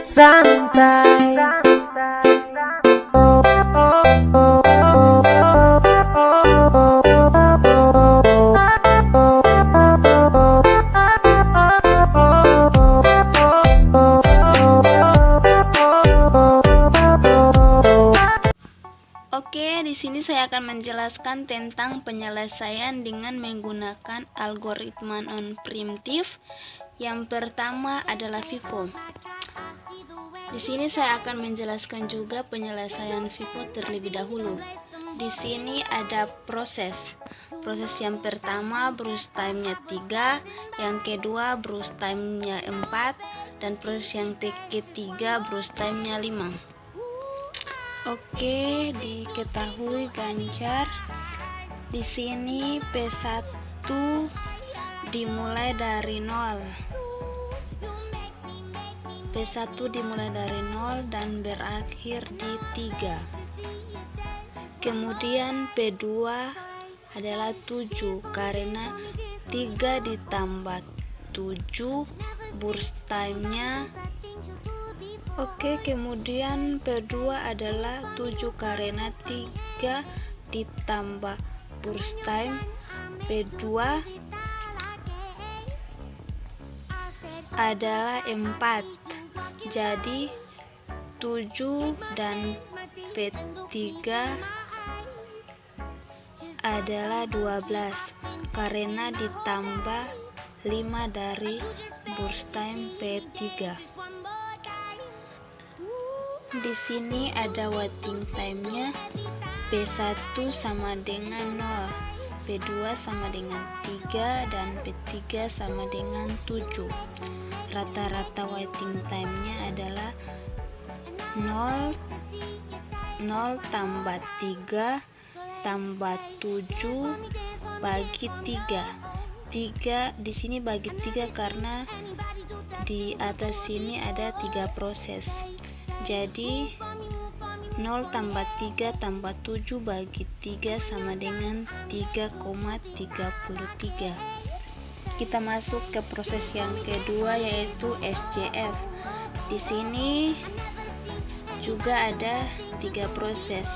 santai. Oke, di sini saya akan menjelaskan tentang penyelesaian dengan menggunakan algoritma non-primitif. Yang pertama adalah FIFO. Di sini saya akan menjelaskan juga penyelesaian FIFO terlebih dahulu. Di sini ada proses. Proses yang pertama brush time-nya 3, yang kedua brush time-nya 4, dan proses yang ketiga brush time-nya 5. Oke, diketahui ganjar. Di sini P1 dimulai dari 0. P1 dimulai dari 0 dan berakhir di 3. Kemudian P2 adalah 7 karena 3 ditambah 7 burst time-nya. Oke, kemudian P2 adalah 7 karena 3 ditambah burst time P2 adalah 4. Jadi 7 dan P3 adalah 12 karena ditambah 5 dari burst time P3. Di sini ada waiting time-nya. P1 sama dengan 0, P2 sama dengan 3, dan P3 sama dengan 7. Rata-rata waiting time-nya adalah 0 tambah 3 tambah 7 bagi 3. 3 di sini bagi 3 karena di atas sini ada 3 proses. Jadi 0 tambah 3 tambah 7 bagi 3 sama dengan 3,33. Kita masuk ke proses yang kedua, yaitu SJF. Di sini juga ada 3 proses.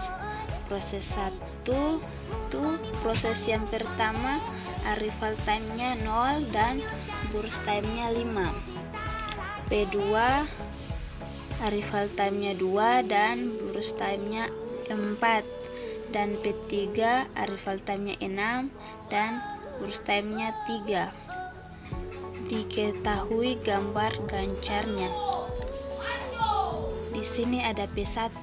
Proses 1 itu proses yang pertama, arrival time-nya 0 dan burst time-nya 5. P2 arrival time-nya 2 dan burst time-nya 4, dan P3 arrival time-nya 6 dan burst time-nya 3. Diketahui gambar gancarnya. Di sini ada P1.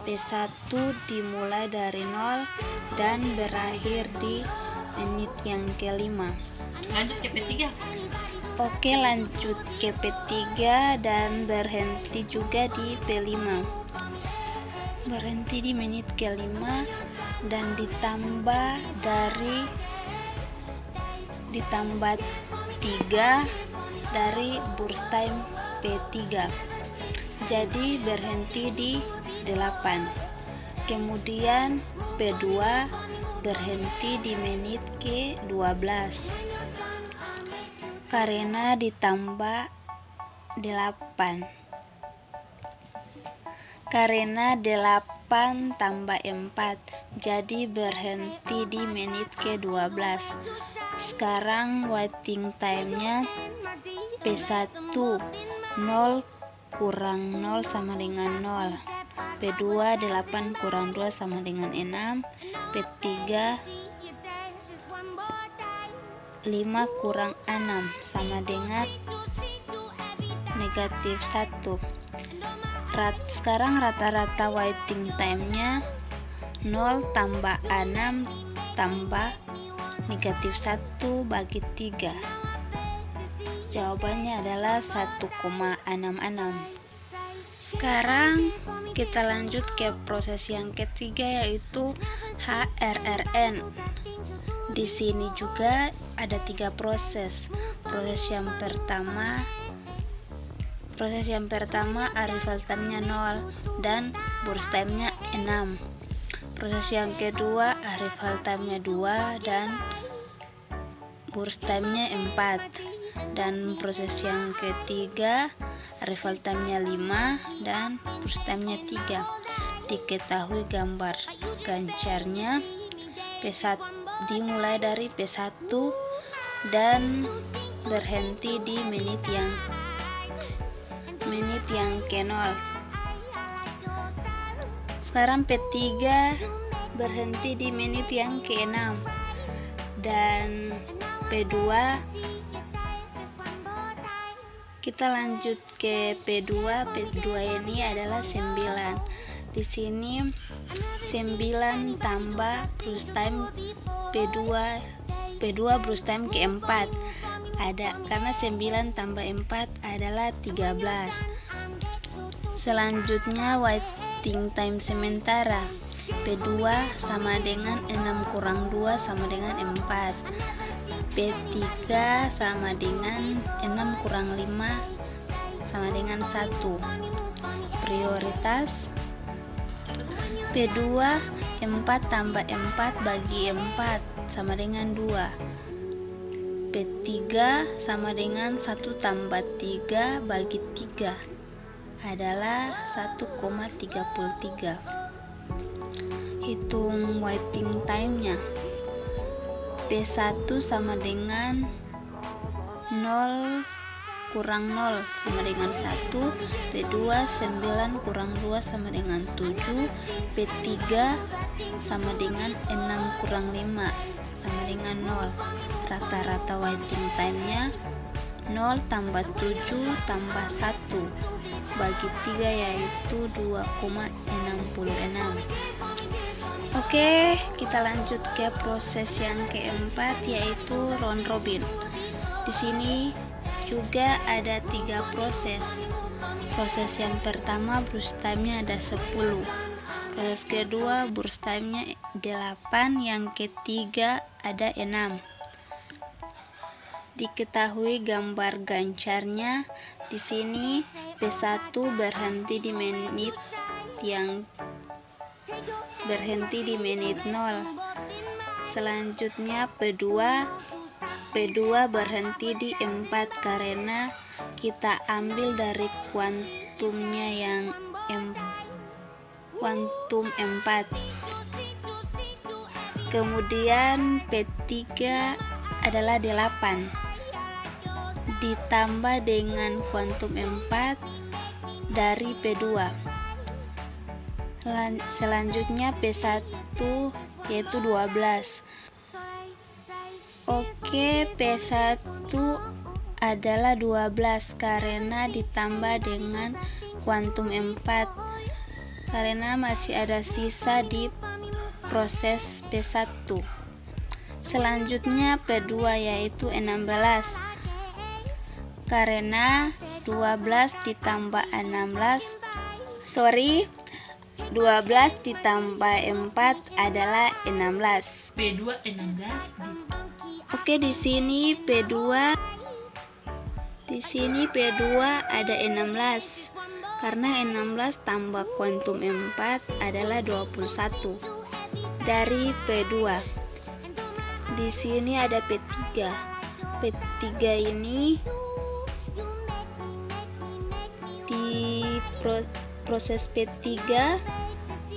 P1 dimulai dari 0 dan berakhir di menit yang kelima. Lanjut ke P3. Oke, lanjut ke P3 dan berhenti juga di P5. Berhenti di menit ke-5 dan ditambah 3 dari burst time P3. Jadi berhenti di 8. Kemudian P2 berhenti di menit ke-12 karena ditambah 8. Karena 8 tambah 4, jadi berhenti di menit ke-12. Sekarang waiting time-nya P1 0 kurang 0 sama dengan 0. P2 8 kurang 2 sama dengan 6. P3 5 kurang 6 sama dengan negatif 1. Sekarang rata-rata waiting time-nya 0 tambah 6 tambah negatif 1 bagi 3. Jawabannya adalah 1,66. Sekarang kita lanjut ke proses yang ketiga, yaitu HRRN. Di sini juga ada 3 proses. Proses yang pertama arrival time-nya 0 dan burst time-nya 6. Proses yang kedua arrival time-nya 2 dan burst time-nya 4. Dan proses yang ketiga, arrival time-nya 5 dan burst time-nya 3. Diketahui gambar gancarnya P1 dimulai dari P1 dan berhenti di menit yang ke-0. Sekarang P3 berhenti di menit yang ke-6 dan P2 kita lanjut ke P2 ini adalah 9. Di sini 9 tambah burst time P2 burst time ke-4 ada, karena 9 tambah 4 adalah 13. Selanjutnya waiting time sementara P2 sama dengan 6 kurang 2 sama dengan 4. P3 sama dengan 6 kurang 5 sama dengan 1. Prioritas P2 4 tambah 4 bagi 4 sama dengan 2. P3 sama dengan 1 tambah 3 bagi 3 adalah 1,33. Hitung waiting time-nya. P1 sama dengan 0 kurang 0 sama dengan 1. P2 9 kurang 2 sama dengan 7. P3 sama dengan 6 kurang 5 sama dengan 0. Rata-rata waiting time-nya 0 tambah 7 tambah 1 bagi 3 yaitu 2,66. Oke, kita lanjut ke proses yang keempat, yaitu round robin. Di sini juga ada 3 proses. Proses yang pertama burst time-nya ada 10. Proses kedua burst time-nya 8, yang ketiga ada 6. Diketahui gambar gancarnya. Di sini P1 berhenti di menit 0. Selanjutnya P2 berhenti di 4 karena kita ambil dari kuantumnya yang kuantum 4. Kemudian P3 adalah 8 ditambah dengan kuantum 4 dari P2. Selanjutnya P1 yaitu 12. Oke, P1 adalah 12 karena ditambah dengan kuantum 4 karena masih ada sisa di proses P1. Selanjutnya P2 yaitu 16 karena 12 ditambah 12 ditambah 4 adalah 16. P2 16. Oke, di sini P2 ada 16 karena 16 tambah kuantum 4 adalah 21 dari P2. Di sini ada P3. P3 ini di proses P3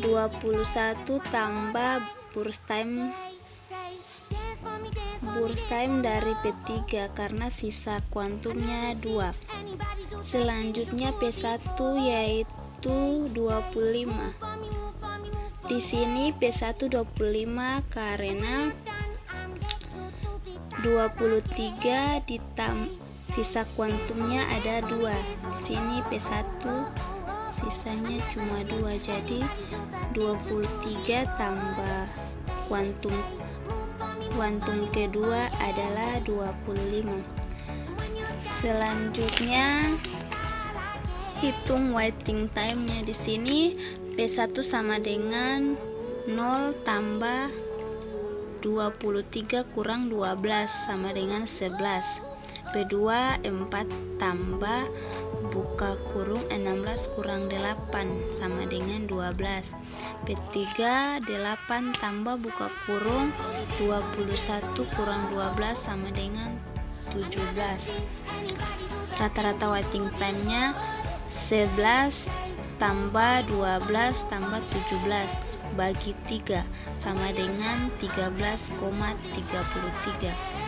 21 tambah burst time dari P3 karena sisa kuantumnya 2. Selanjutnya P1 yaitu 25. Di sini P1 25 karena 23 sisa kuantumnya ada 2. Di sini P1 sisanya cuma 2, jadi 23 tambah kuantum kedua adalah 25. Selanjutnya hitung waiting time-nya. Di sini P1 sama dengan 0 tambah 23 kurang 12 sama dengan 11. P2 4 tambah buka kurung 16 kurang 8 sama dengan 12. P3 8 tambah buka kurung 21 kurang 12 sama dengan 17. Rata-rata waiting time-nya 11 tambah 12 tambah 17 bagi 3 sama dengan 13,33.